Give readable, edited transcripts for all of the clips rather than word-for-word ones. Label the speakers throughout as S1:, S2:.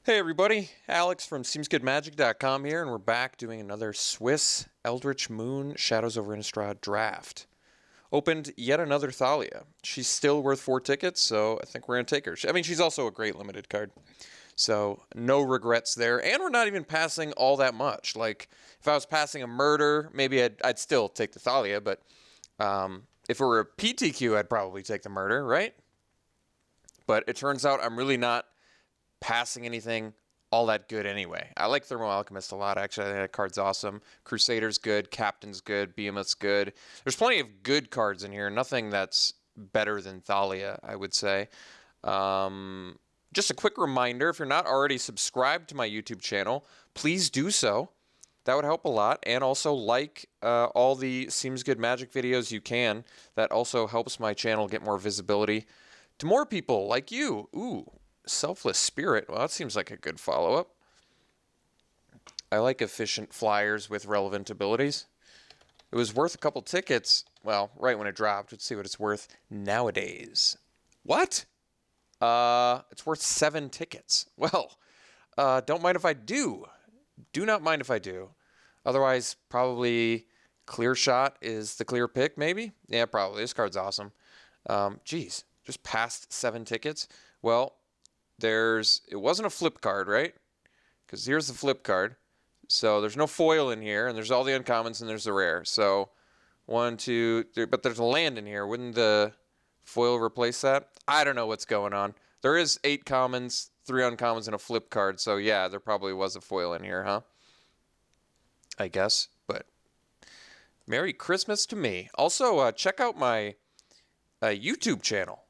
S1: Hey everybody, Alex from SeemsGoodMagic.com here, and we're back doing another Swiss Eldritch Moon Shadows over Innistrad draft. Opened yet another Thalia. She's still worth 4 tickets, so I think we're going to take her. I mean, she's also a great limited card, so no regrets there. And we're not even passing all that much. Like, if I was passing a murder, maybe I'd still take the Thalia, but if it were a PTQ, I'd probably take the murder, right? But it turns out I'm really not passing anything all that good anyway. I like Thermo Alchemist a lot, actually. I think that card's awesome. Crusader's good, Captain's good, Behemoth's good. There's plenty of good cards in here. Nothing that's better than Thalia, I would say. Just a quick reminder, if you're not already subscribed to my YouTube channel, please do so. That would help a lot. And also like all the Seems Good Magic videos you can. That also helps my channel get more visibility to more people like you. Ooh. Selfless Spirit. Well, that seems like a good follow-up. I like efficient flyers with relevant abilities. It was worth a couple tickets. Well, right when it dropped. Let's see what it's worth nowadays. What? It's worth 7 tickets. Well, don't mind if I do. Do not mind if I do. Otherwise, probably Clear Shot is the clear pick, maybe? Yeah, probably. This card's awesome. Geez, just passed 7 tickets. Well, it wasn't a flip card, right? Because here's the flip card. So there's no foil in here, and there's all the uncommons, and there's the rare. So 1, 2, 3, but there's a land in here. Wouldn't the foil replace that? I don't know what's going on. There is 8 commons, 3 uncommons, and a flip card. So yeah, there probably was a foil in here, huh? I guess, but Merry Christmas to me. Also, check out my YouTube channel.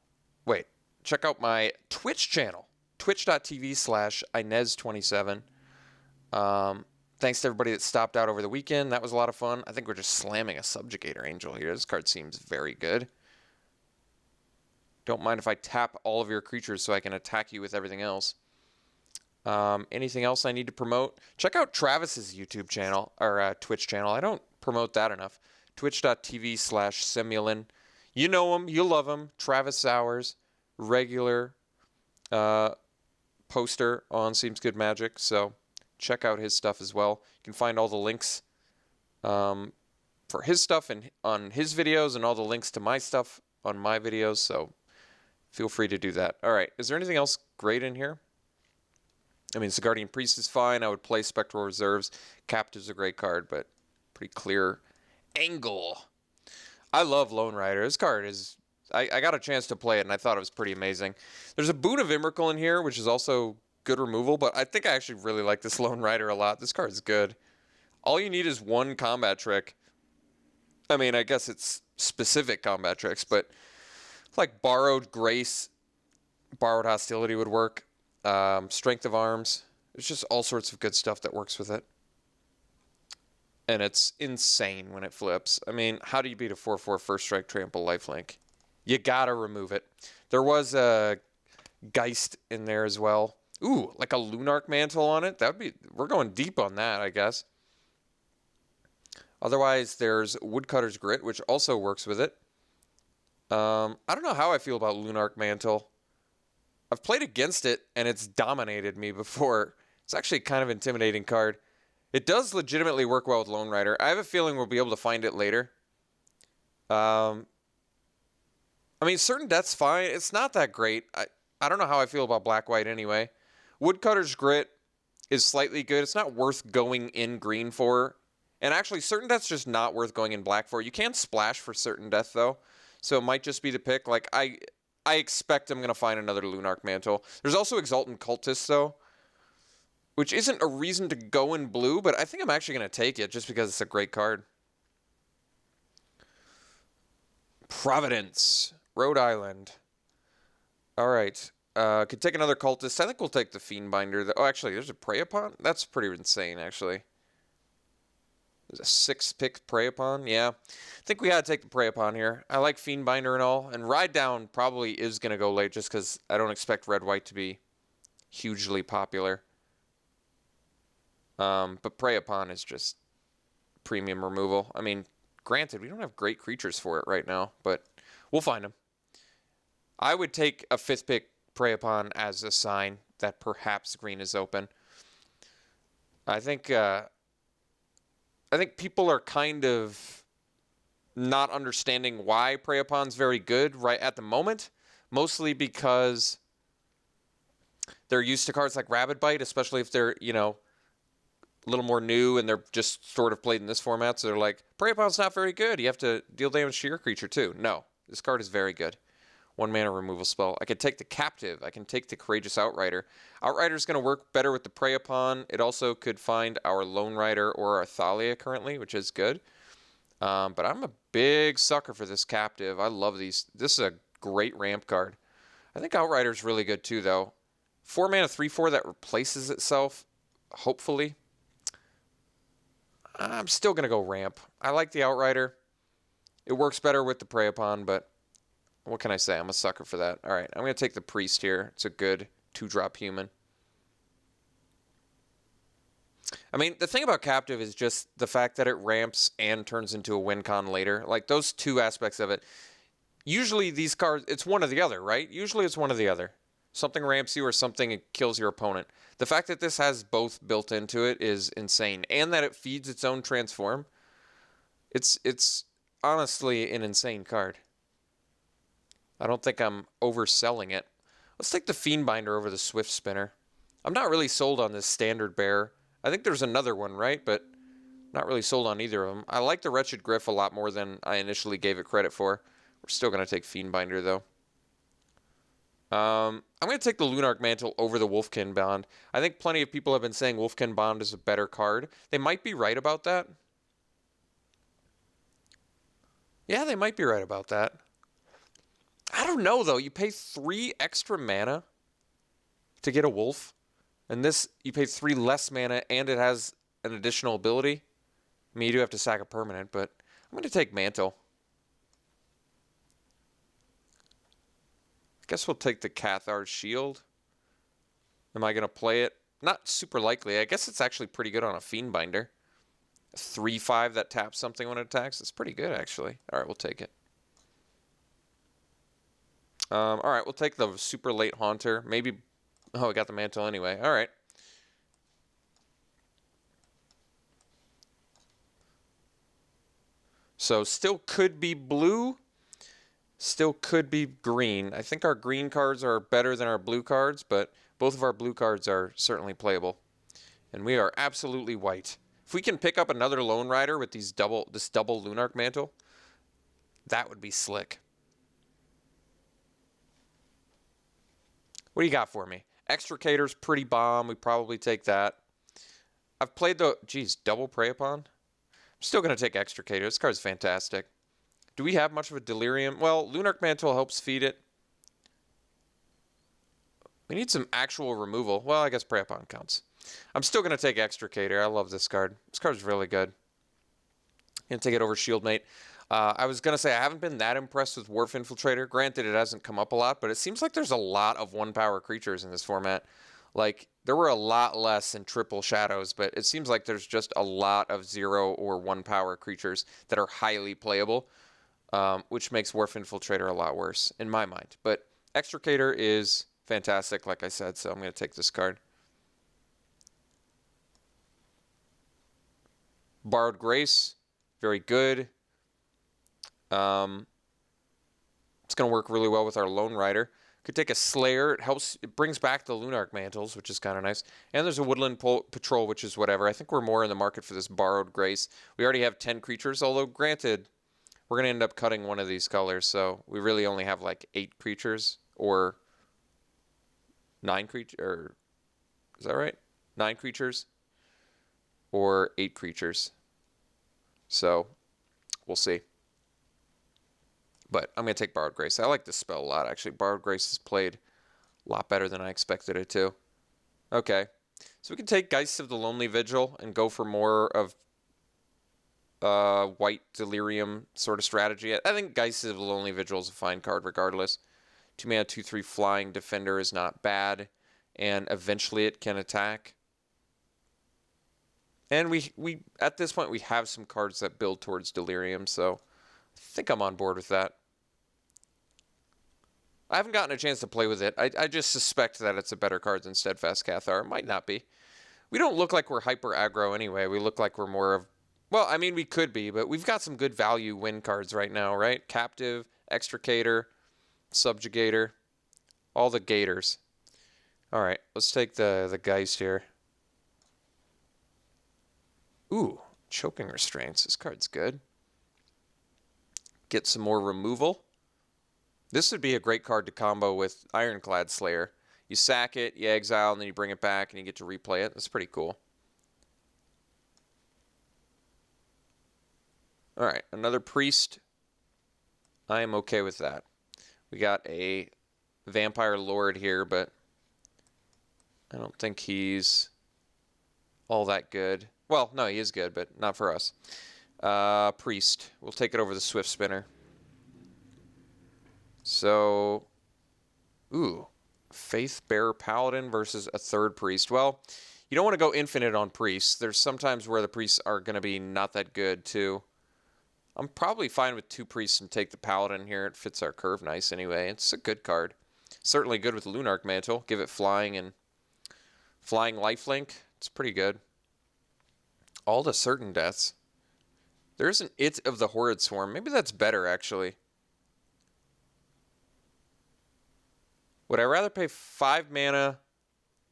S1: Wait, check out my Twitch channel. Twitch.tv/Inez27. Thanks to everybody that stopped out over the weekend. That was a lot of fun. I think we're just slamming a Subjugator Angel here. This card seems very good. Don't mind if I tap all of your creatures so I can attack you with everything else. Anything else I need to promote? Check out Travis's YouTube channel, or Twitch channel. I don't promote that enough. Twitch.tv/Semulin. You know him. You love him. Travis Sowers. Regular poster on Seems Good Magic, so check out his stuff as well. You can find all the links for his stuff and on his videos, and all the links to my stuff on my videos, so feel free to do that. All right, is there anything else great in here? I mean, Guardian Priest is fine. I would play Spectral Reserves. Captive's a great card, but pretty clear angle. I love Lone Rider. This card is... I got a chance to play it, and I thought it was pretty amazing. There's a Boon of Emrakul in here, which is also good removal, but I think I actually really like this Lone Rider a lot. This card's good. All you need is 1 combat trick. I mean, I guess it's specific combat tricks, but like Borrowed Grace, Borrowed Hostility would work. Strength of Arms. There's just all sorts of good stuff that works with it. And it's insane when it flips. I mean, how do you beat a 4/4 first strike trample lifelink? You gotta remove it. There was a Geist in there as well. Ooh, like a Lunarch Mantle on it. That'd be... We're going deep on that, I guess. Otherwise, there's Woodcutter's Grit, which also works with it. I don't know how I feel about Lunarch Mantle. I've played against it, and it's dominated me before. It's actually kind of an intimidating card. It does legitimately work well with Lone Rider. I have a feeling we'll be able to find it later. I mean, Certain Death's fine. It's not that great. I don't know how I feel about Black-White anyway. Woodcutter's Grit is slightly good. It's not worth going in green for. And actually, Certain Death's just not worth going in black for. You can splash for Certain Death, though. So it might just be the pick. Like, I expect I'm going to find another Lunarch Mantle. There's also Exultant Cultist, though, which isn't a reason to go in blue, but I think I'm actually going to take it just because it's a great card. Providence. Rhode Island. All right. Could take another Cultist. I think we'll take the Fiendbinder. Oh, actually, there's a Prey Upon? That's pretty insane, actually. There's a 6-pick Prey Upon. Yeah. I think we got to take the Prey Upon here. I like Fiendbinder and all. And Ride Down probably is going to go late just because I don't expect Red-White to be hugely popular. But Prey Upon is just premium removal. I mean, granted, we don't have great creatures for it right now, but we'll find them. I would take a 5th pick prey upon as a sign that perhaps green is open. I think people are kind of not understanding why prey upon's very good right at the moment, mostly because they're used to cards like Rabid Bite, especially if they're, you know, a little more new and they're just sort of played in this format. So they're like, prey upon's not very good. You have to deal damage to your creature too. No, this card is very good. 1 mana removal spell. I can take the Captive. I can take the Courageous Outrider. Outrider's going to work better with the Prey Upon. It also could find our Lone Rider or our Thalia currently, which is good. But I'm a big sucker for this Captive. I love these. This is a great ramp card. I think Outrider's really good too, though. 4 mana 3/4 that replaces itself, hopefully. I'm still going to go ramp. I like the Outrider. It works better with the Prey Upon, but what can I say? I'm a sucker for that. All right, I'm going to take the Priest here. It's a good 2-drop human. I mean, the thing about Captive is just the fact that it ramps and turns into a win con later. Like, those two aspects of it. Usually these cards, it's one or the other, right? Usually it's one or the other. Something ramps you or something kills your opponent. The fact that this has both built into it is insane. And that it feeds its own transform. It's honestly an insane card. I don't think I'm overselling it. Let's take the Fiendbinder over the Swift Spinner. I'm not really sold on this standard bear. I think there's another one, right? But not really sold on either of them. I like the Wretched Gryph a lot more than I initially gave it credit for. We're still going to take Fiendbinder, though. I'm going to take the Lunarch Mantle over the Wolfkin Bond. I think plenty of people have been saying Wolfkin Bond is a better card. They might be right about that. Yeah, they might be right about that. I don't know, though. You pay 3 extra mana to get a wolf. And this, you pay 3 less mana, and it has an additional ability. I mean, you do have to sack a permanent, but I'm going to take Mantle. I guess we'll take the Cathar's Shield. Am I going to play it? Not super likely. I guess it's actually pretty good on a Fiendbinder. A 3/5 that taps something when it attacks. It's pretty good, actually. All right, we'll take it. All right, we'll take the super late Haunter. Maybe, oh, I got the Mantle anyway. All right. So still could be blue. Still could be green. I think our green cards are better than our blue cards, but both of our blue cards are certainly playable. And we are absolutely white. If we can pick up another Lone Rider with this double Lunarch Mantle, that would be slick. What do you got for me? Extricator's pretty bomb. We probably take that. I've played the, geez, double Prey Upon. I'm still going to take Extricator. This card's fantastic. Do we have much of a Delirium? Well, Lunarch Mantle helps feed it. We need some actual removal. Well, I guess Prey Upon counts. I'm still going to take Extricator. I love this card. This card's really good. Going to take it over Shieldmate. I was going to say I haven't been that impressed with Wharf Infiltrator. Granted, it hasn't come up a lot, but it seems like there's a lot of 1-power creatures in this format. Like, there were a lot less in Triple Shadows, but it seems like there's just a lot of 0 or 1-power creatures that are highly playable, which makes Wharf Infiltrator a lot worse, in my mind. But Extricator is fantastic, like I said, so I'm going to take this card. Borrowed Grace, very good. It's going to work really well with our Lone Rider. Could take a Slayer. It helps. It brings back the Lunarch Mantles, which is kind of nice. And there's a Woodland Patrol, which is whatever. I think we're more in the market for this Borrowed Grace. We already have 10 creatures, although granted, we're going to end up cutting one of these colors, so we really only have like 8 creatures or 9 creatures. Or is that right? 9 creatures or 8 creatures. So we'll see. But I'm going to take Borrowed Grace. I like this spell a lot, actually. Borrowed Grace is played a lot better than I expected it to. Okay. So we can take Geist of the Lonely Vigil and go for more of white Delirium sort of strategy. I think Geist of the Lonely Vigil is a fine card regardless. 2 mana, 2/3 flying defender is not bad. And eventually it can attack. And we at this point, we have some cards that build towards Delirium, so I think I'm on board with that. I haven't gotten a chance to play with it. I just suspect that it's a better card than Steadfast Cathar. It might not be. We don't look like we're hyper aggro anyway. We look like we're more of... Well, I mean, we could be, but we've got some good value win cards right now, right? Captive, Extricator, Subjugator, all the Gators. All right, let's take the Geist here. Ooh, Choking Restraints. This card's good. Get some more removal. This would be a great card to combo with Ironclad Slayer. You sack it, you exile, and then you bring it back, and you get to replay it. That's pretty cool. All right, another Priest. I am okay with that. We got a Vampire Lord here, but I don't think he's all that good. Well, no, he is good, but not for us. Priest. We'll take it over the Swift Spinner. So, ooh, Faith Bearer Paladin versus a third Priest. Well, you don't want to go infinite on Priests. There's sometimes where the Priests are going to be not that good, too. I'm probably fine with 2 Priests and take the Paladin here. It fits our curve nice anyway. It's a good card. Certainly good with Lunarch Mantle. Give it flying and flying lifelink. It's pretty good. All to certain deaths. There's an It of the Horrid Swarm. Maybe that's better, actually. Would I rather pay 5 mana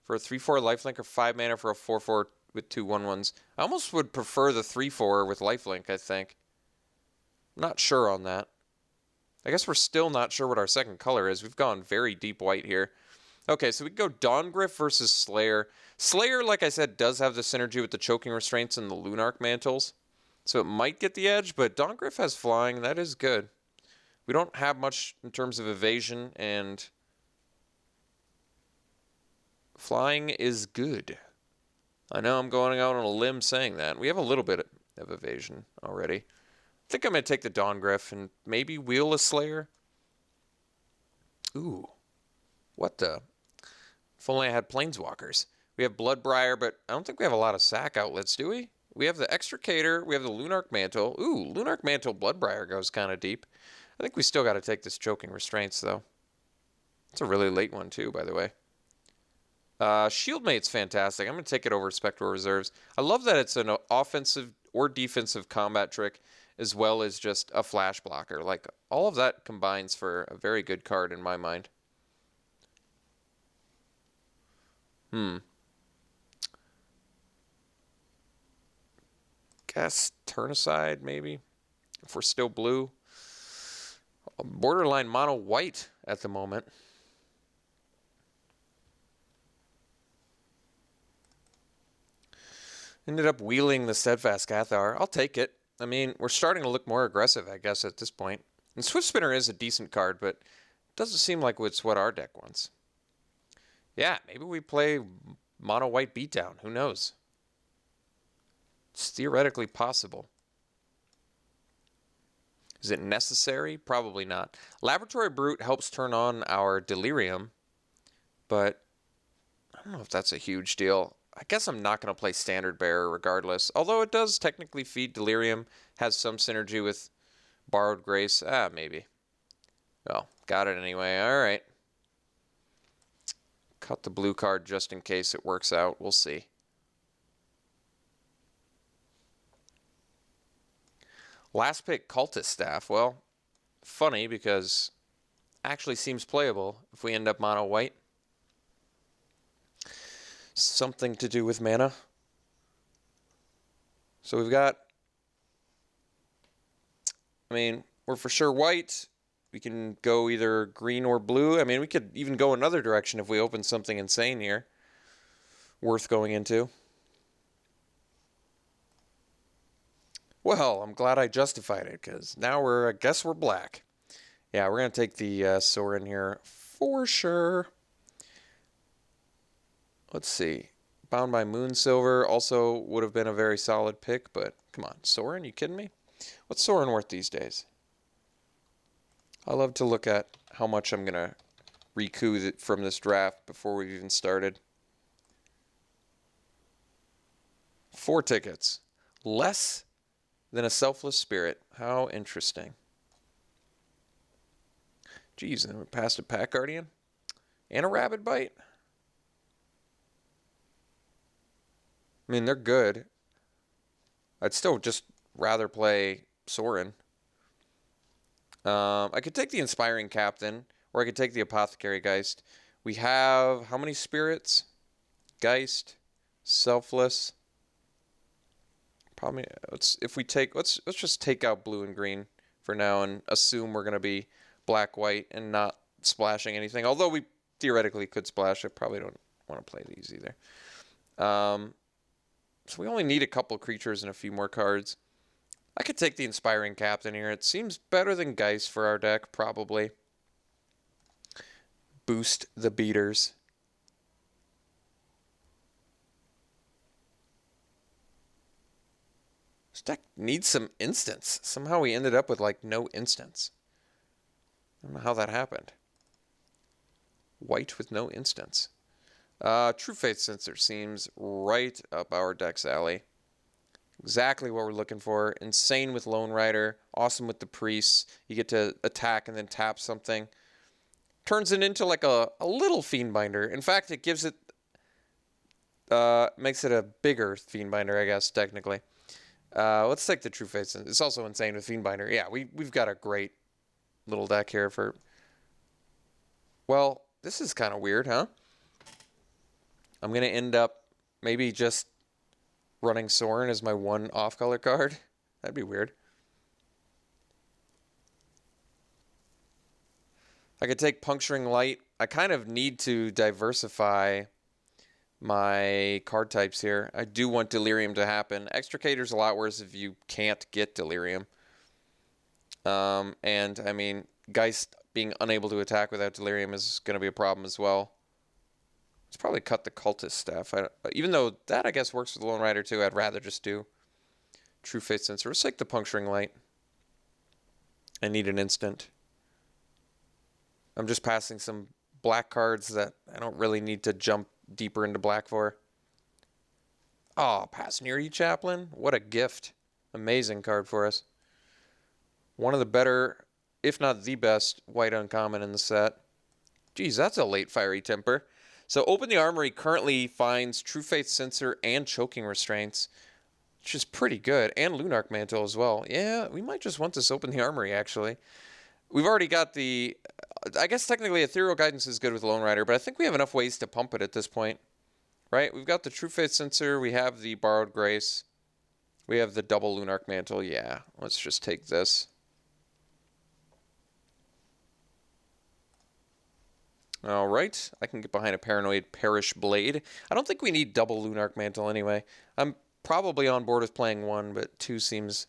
S1: for a 3/4 lifelink or 5 mana for a 4/4 with 2 1/1s? I almost would prefer the 3/4 with lifelink, I think. Not sure on that. I guess we're still not sure what our second color is. We've gone very deep white here. Okay, so we go Dawngryff versus Slayer. Slayer, like I said, does have the synergy with the Choking Restraints and the Lunarch Mantles. So it might get the edge, but Dawngryff has flying. That is good. We don't have much in terms of evasion, and flying is good. I know I'm going out on a limb saying that. We have a little bit of evasion already. I think I'm going to take the Dawngryff and maybe wheel a Slayer. Ooh. What the? If only I had Planeswalkers. We have Bloodbriar, but I don't think we have a lot of sack outlets, do we? We have the Extricator. We have the Lunarch Mantle. Ooh, Lunarch Mantle Bloodbriar goes kind of deep. I think we still got to take this Choking Restraints, though. It's a really late one, too, by the way. Shieldmate's fantastic. I'm going to take it over Spectral Reserves. I love that it's an offensive or defensive combat trick, as well as just a flash blocker. Like, all of that combines for a very good card in my mind. Guess turn aside, maybe, if we're still blue. Borderline mono white at the moment. Ended up wheeling the Steadfast Cathar. I'll take it. I mean, we're starting to look more aggressive, I guess, at this point. And Swift Spinner is a decent card, but it doesn't seem like it's what our deck wants. Yeah, maybe we play mono white beatdown. Who knows? It's theoretically possible. Is it necessary? Probably not. Laboratory Brute helps turn on our Delirium, but I don't know if that's a huge deal. I guess I'm not going to play Standard Bearer regardless, although it does technically feed Delirium, has some synergy with Borrowed Grace. Maybe. Well, got it anyway. All right. Cut the blue card just in case it works out. We'll see. Last pick, Cultist Staff. Well, funny because actually seems playable if we end up mono white. Something to do with mana. So we've got, I mean, we're for sure white. We can go either green or blue. I mean, we could even go another direction if we open something insane here. Worth going into. Well, I'm glad I justified it, because now I guess we're black. Yeah, we're going to take the Sorin here for sure. Let's see. Bound by Moonsilver also would have been a very solid pick, but come on, Sorin, you kidding me? What's Sorin worth these days? I love to look at how much I'm going to recoup from this draft before we've even started. 4 tickets. Less than a Selfless Spirit. How interesting. Jeez, and then we passed a Pack Guardian. And a Rabid Bite. I mean, they're good. I'd still just rather play Sorin. I could take the Inspiring Captain, or I could take the Apothecary Geist. We have how many spirits? Geist, Selfless. Probably let's just take out blue and green for now and assume we're gonna be black white and not splashing anything. Although we theoretically could splash. I probably don't want to play these either. So we only need a couple creatures and a few more cards. I could take the Inspiring Captain here. It seems better than Geist for our deck, probably. Boost the beaters. This deck needs some instants. Somehow we ended up with like no instants. I don't know how that happened. White with no instants. True Faith Sensor seems right up our deck's alley. Exactly what we're looking for. Insane with Lone Rider. Awesome with the Priests. You get to attack and then tap something. Turns it into like a little Fiendbinder. In fact, it gives it... makes it a bigger Fiendbinder, I guess, technically. Let's take the True Faith Sensor. It's also insane with Fiendbinder. Yeah, we've got a great little deck here for... Well, this is kind of weird, huh? I'm going to end up maybe just running Sorin as my one off-color card. That'd be weird. I could take Puncturing Light. I kind of need to diversify my card types here. I do want Delirium to happen. Extricator's a lot worse if you can't get Delirium. And, I mean, Geist being unable to attack without Delirium is going to be a problem as well. Let's probably cut the Cultist Staff. Even though that, I guess, works with Lone Rider too, I'd rather just do True Faith Sensor. Let's take the Puncturing Light. I need an instant. I'm just passing some black cards that I don't really need to jump deeper into black for. Oh, Passenery Chaplain. What a gift. Amazing card for us. One of the better, if not the best, white uncommon in the set. Geez, that's a late Fiery Temper. So Open the Armory currently finds True Faith Sensor and Choking Restraints, which is pretty good, and Lunarch Mantle as well. Yeah, we might just want this Open the Armory, actually. We've already got the... I guess technically Ethereal Guidance is good with Lone Rider, but I think we have enough ways to pump it at this point. Right? We've got the True Faith Sensor, we have the Borrowed Grace, we have the double Lunarch Mantle. Yeah, let's just take this. All right, I can get behind a Paranoid Perish Blade. I don't think we need double Lunarch Mantle anyway. I'm probably on board with playing one, but two seems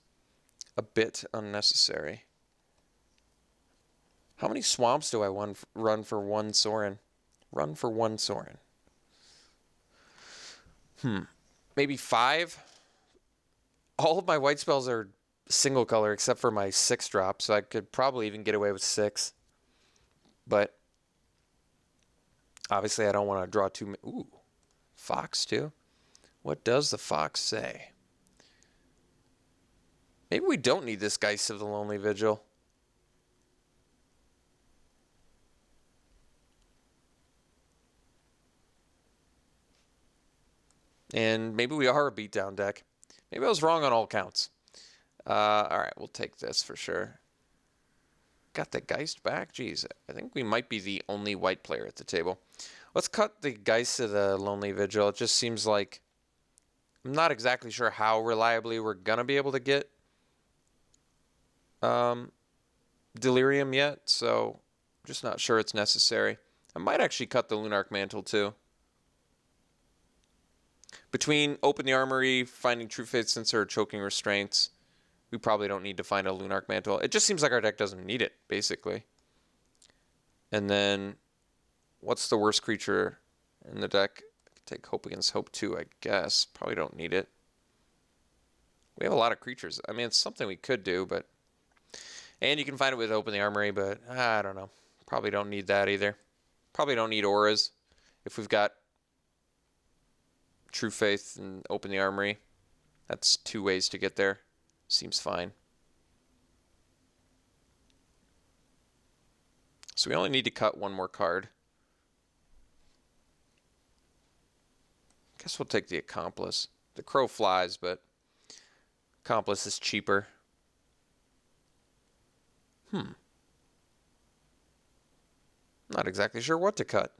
S1: a bit unnecessary. How many swamps do I run for one Sorin? Run for one Sorin. Maybe 5? All of my white spells are single color except for my 6-drop, so I could probably even get away with 6. But... obviously, I don't want to draw too many. Ooh, Fox, too? What does the Fox say? Maybe we don't need this Geist of the Lonely Vigil. And maybe we are a beatdown deck. Maybe I was wrong on all counts. All right, we'll take this for sure. Got the Geist back? Jeez, I think we might be the only white player at the table. Let's cut the Geist of the Lonely Vigil. It just seems like I'm not exactly sure how reliably we're going to be able to get Delirium yet, so I'm just not sure it's necessary. I might actually cut the Lunarch Mantle too. Between Open the Armory, finding True Faith Sensor, or Choking Restraints, we probably don't need to find a Lunarch Mantle. It just seems like our deck doesn't need it, basically. And then, what's the worst creature in the deck? I could take Hope Against Hope too, I guess. Probably don't need it. We have a lot of creatures. I mean, it's something we could do, but... and you can find it with Open the Armory, but I don't know. Probably don't need that either. Probably don't need Auras if we've got True Faith and Open the Armory. That's 2 ways to get there. Seems fine. So we only need to cut one more card. Guess we'll take the Accomplice. The Crow flies, but Accomplice is cheaper. Not exactly sure what to cut.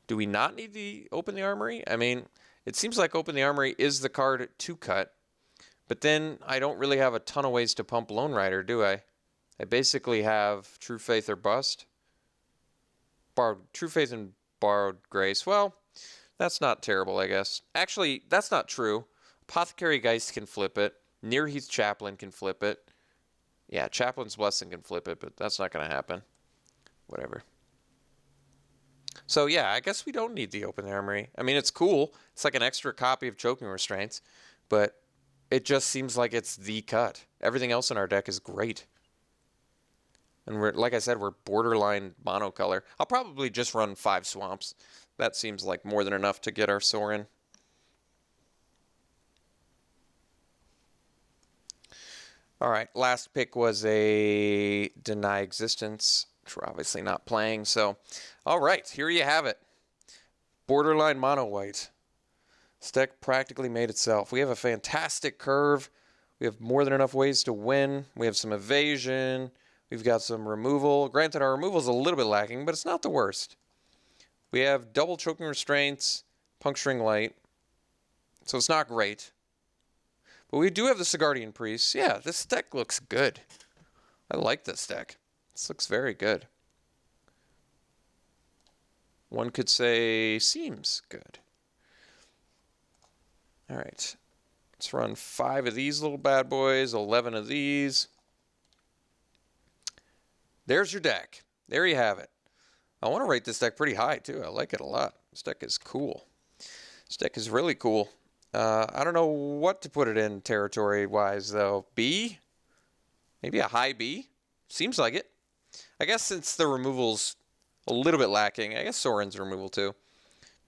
S1: Do we not need to open the armory? I mean, it seems like open the armory is the card to cut, but then I don't really have a ton of ways to pump Lone Rider, do I? I basically have True Faith or Bust. True Faith and Borrowed Grace. Well, that's not terrible, I guess. Actually, that's not true. Apothecary Geist can flip it. Nearheath Chaplain can flip it. Yeah, Chaplain's Blessing can flip it, but that's not going to happen. Whatever. So yeah, I guess we don't need the open armory. I mean, it's cool. It's like an extra copy of Choking Restraints, but it just seems like it's the cut. Everything else in our deck is great. And we're, like I said, we're borderline monocolor. I'll probably just run 5 swamps. That seems like more than enough to get our Sorin. All right, last pick was a Deny Existence, which we're obviously not playing. So, all right, here you have it. Borderline mono white. This deck practically made itself. We have a fantastic curve. We have more than enough ways to win. We have some evasion. We've got some removal. Granted, our removal is a little bit lacking, but it's not the worst. We have double Choking Restraints, Puncturing Light. So it's not great. But we do have the Sigardian Priest. Yeah, this deck looks good. I like this deck. This looks very good. One could say seems good. All right. Let's run 5 of these little bad boys, 11 of these. There's your deck. There you have it. I want to rate this deck pretty high, too. I like it a lot. This deck is cool. This deck is really cool. I don't know what to put it in territory-wise, though. B? Maybe a high B? Seems like it. I guess since the removal's a little bit lacking, I guess Sorin's removal, too.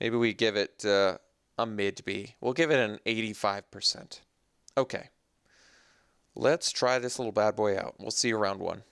S1: Maybe we give it a mid B. We'll give it an 85%. Okay. Let's try this little bad boy out. We'll see you round 1.